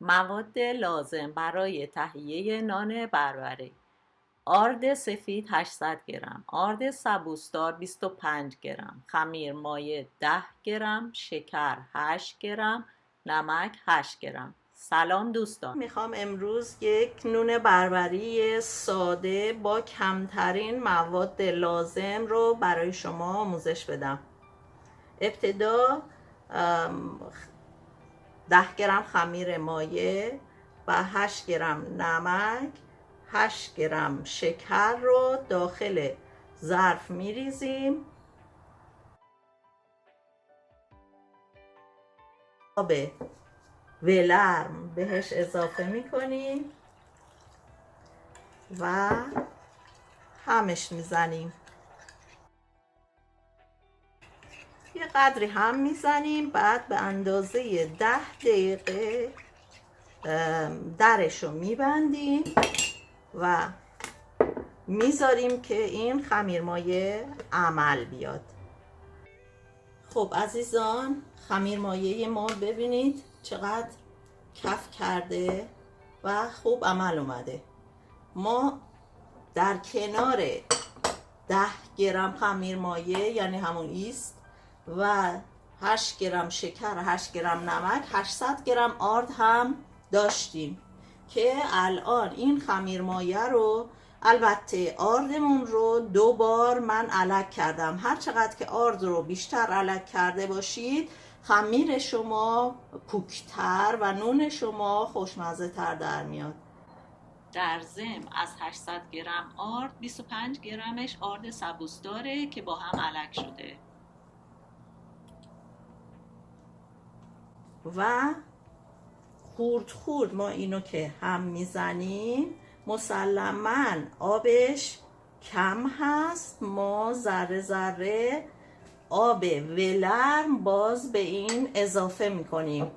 مواد لازم برای تهیه نان بربری: آرد سفید 800 گرم، آرد سبوسدار 25 گرم، خمیر مایع 10 گرم، شکر 8 گرم، نمک 8 گرم. سلام دوستان، میخوام امروز یک نون بربری ساده با کمترین مواد لازم رو برای شما آموزش بدم. ابتدا 10 گرم خمیر مایع و 8 گرم نمک، 8 گرم شکر رو داخل ظرف میریزیم. آب ولرم بهش اضافه میکنیم و همش میزنیم. یه قدری هم میزنیم، بعد به اندازه 10 دقیقه درش رو میبندیم و میذاریم که این خمیر مایع عمل بیاد. خب عزیزان، خمیر مایع ما ببینید چقدر کف کرده و خوب عمل اومده. ما در کنار 10 گرم خمیر مایع یعنی همون ایست و 8 گرم شکر، 8 گرم نمک، 800 گرم آرد هم داشتیم که الان این خمیر مایع رو، البته آردمون رو 2 بار من الک کردم. هر چقدر که آرد رو بیشتر الک کرده باشید خمیر شما کوکتر و نون شما خوشمزه تر در میاد. در ضمن از 800 گرم آرد 25 گرمش آرد سبوسداره که با هم الک شده و خورد خورد ما اینو که هم میزنیم. مسلماً آبش کم هست، ما ذره ذره آب ولرم باز به این اضافه میکنیم.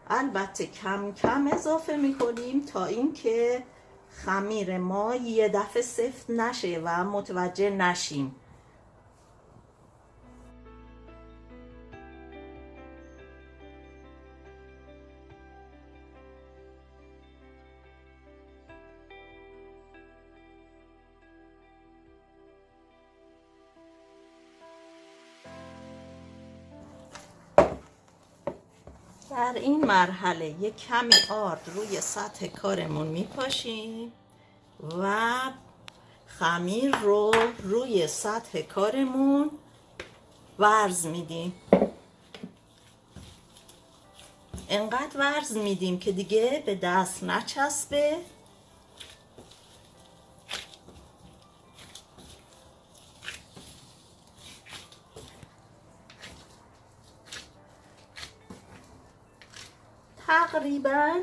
البته کم کم اضافه میکنیم تا اینکه خمیر ما یه دفعه سفت نشه و متوجه نشیم. در این مرحله یک کمی آرد روی سطح کارمون میپاشیم و خمیر رو روی سطح کارمون ورز میدیم. انقدر ورز میدیم که دیگه به دست نچسبه. تقریبا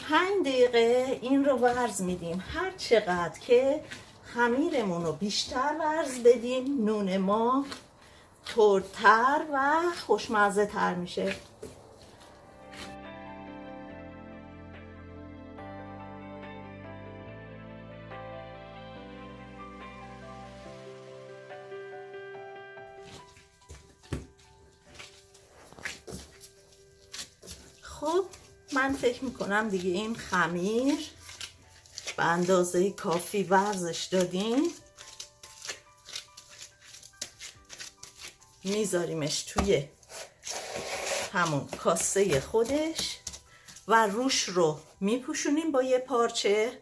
5 دقیقه این رو ورز میدیم. هر چقدر که خمیرمون رو بیشتر ورز بدیم نون ما ترتر و خوشمزه تر میشه. خب من فکر میکنم دیگه این خمیر به اندازه کافی ورزش دادیم. میذاریمش توی همون کاسه خودش و روش رو میپوشونیم با یه پارچه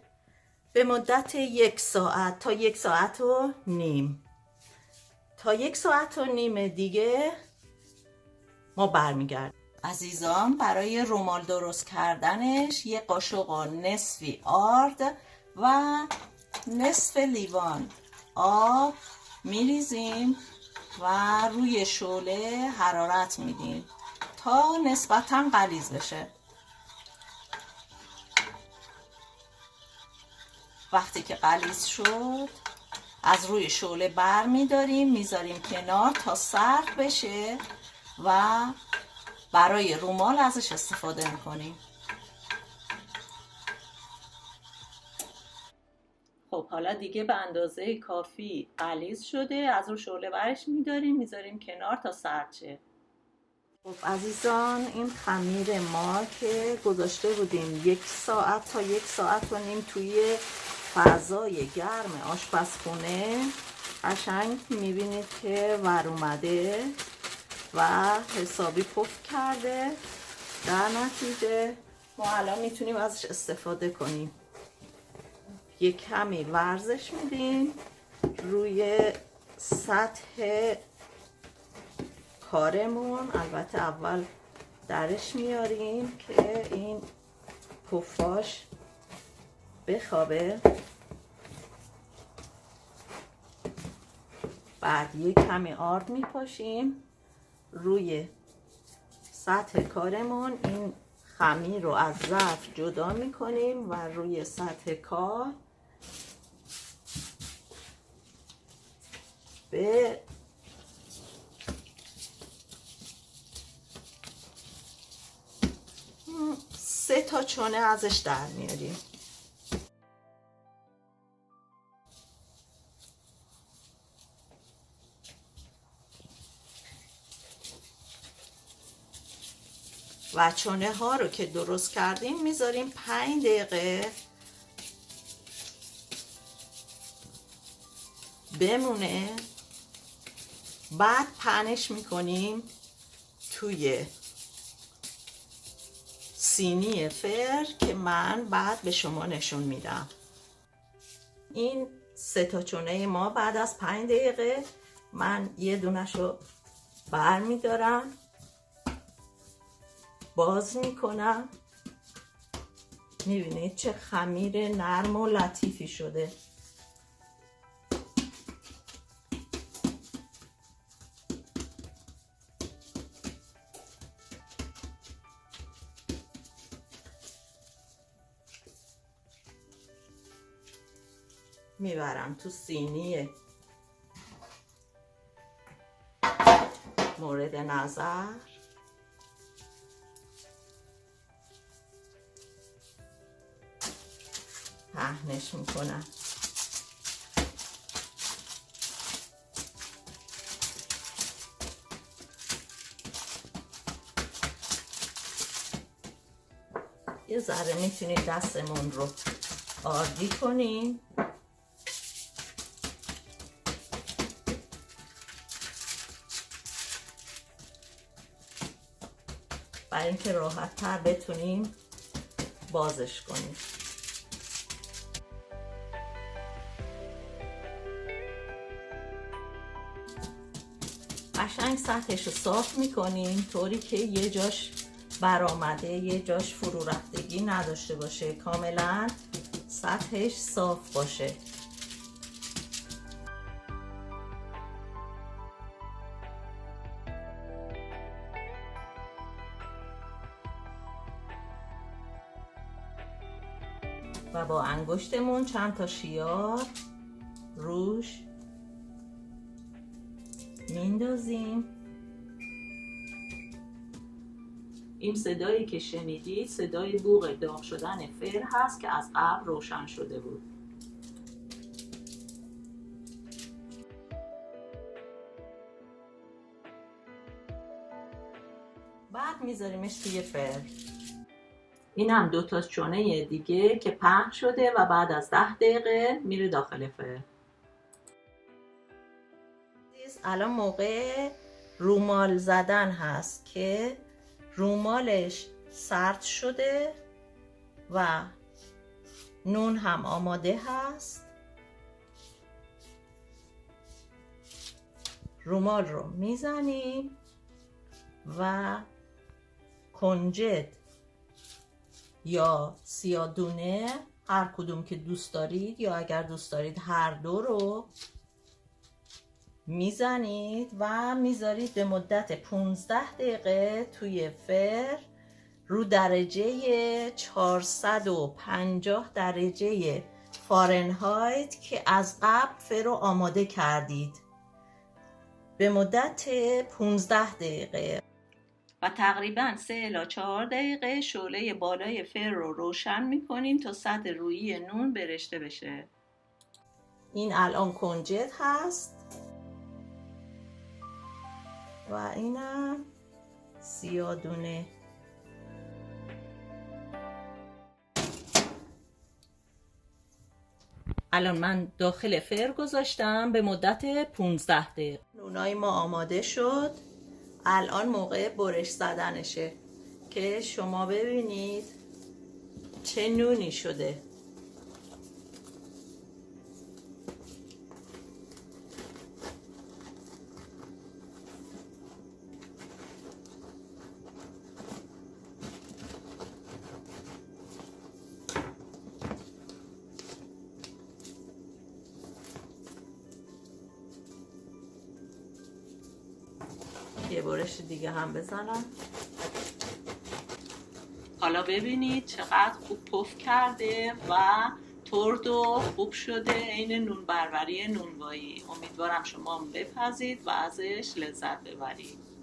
به مدت 1 ساعت تا 1 ساعت و نیم. تا 1 ساعت و نیم دیگه ما برمیگردیم. عزیزان، برای رمال درست کردنش یه قاشق نصفی آرد و نصف لیوان آب میریزیم و روی شعله حرارت میدیم تا نسبتاً غلیظ بشه. وقتی که غلیظ شد از روی شعله بر میداریم، میذاریم کنار تا سرد بشه و برای رومال ازش استفاده میکنیم. خب حالا دیگه به اندازه کافی غلیظ شده، از رو شعله برش میداریم، میذاریم کنار تا سرد شه. خب عزیزان، این خمیر ما که گذاشته بودیم 1 ساعت تا 1 ساعت و نیم توی فضای گرم آشپزخونه، قشنگ میبینید که ور اومده و حسابی پف کرده. در نتیجه ما الان میتونیم ازش استفاده کنیم. یک کمی ورزش میدیم روی سطح کارمون. البته اول درش میاریم که این پفاش بخوابه. بعد یک کمی آرد میپاشیم روی سطح کارمون. این خمیر رو از ظرف جدا میکنیم و روی سطح کار به سه تا چونه ازش در میاریم. و چونه ها رو که درست کردیم میذاریم 5 دقیقه بمونه. بعد پهنش میکنیم توی سینی فر که من بعد به شما نشون میدم. این 3 تا چونه ما بعد از 5 دقیقه من یه دونشو بر میدارم، باز میکنم. میبینید چه خمیر نرم و لطیفی شده. میبرم تو سینی مورد نظر. پهنش میکنم. یه ذره میتونید دستمون رو آردی کنیم. برای اینکه راحت تر بتونیم بازش کنیم. قشنگ سطحش رو صاف میکنیم طوری که یه جاش برآمده یه جاش فرو رفتگی نداشته باشه، کاملا سطحش صاف باشه. و با انگشتمون چند تا شیار روش میندازیم. این صدایی که شنیدید صدای بوق داغ شدن فر هست که از قبل روشن شده بود. بعد میذاریمش توی فر. این هم 2 تا چونه دیگه که پهن شده و بعد از 10 دقیقه میره داخل فر. الان موقع رومال زدن هست که رومالش سرد شده و نون هم آماده هست. رومال رو میزنیم و کنجد یا سیاه‌دونه هر کدوم که دوست دارید، یا اگر دوست دارید هر دو رو میزنید و میذارید به مدت 15 دقیقه توی فر رو درجه 450 درجه فارنهایت که از قبل فر رو آماده کردید به مدت 15 دقیقه و تقریبا 3 الی 4 دقیقه شعله بالای فر رو روشن میکنیم تا سطح رویی نون برشته بشه. این الان کنجد هست و اینم زیادونه. الان من داخل فر گذاشتم به مدت 15 دقیقه. نونای ما آماده شد. الان موقع برش زدنشه که شما ببینید چه نونی شده. یه برش دیگه هم بزنم. حالا ببینید چقدر خوب پف کرده و ترد و خوب شده، عین نون بربری نونوایی. امیدوارم شما هم بپزید و ازش لذت ببرید.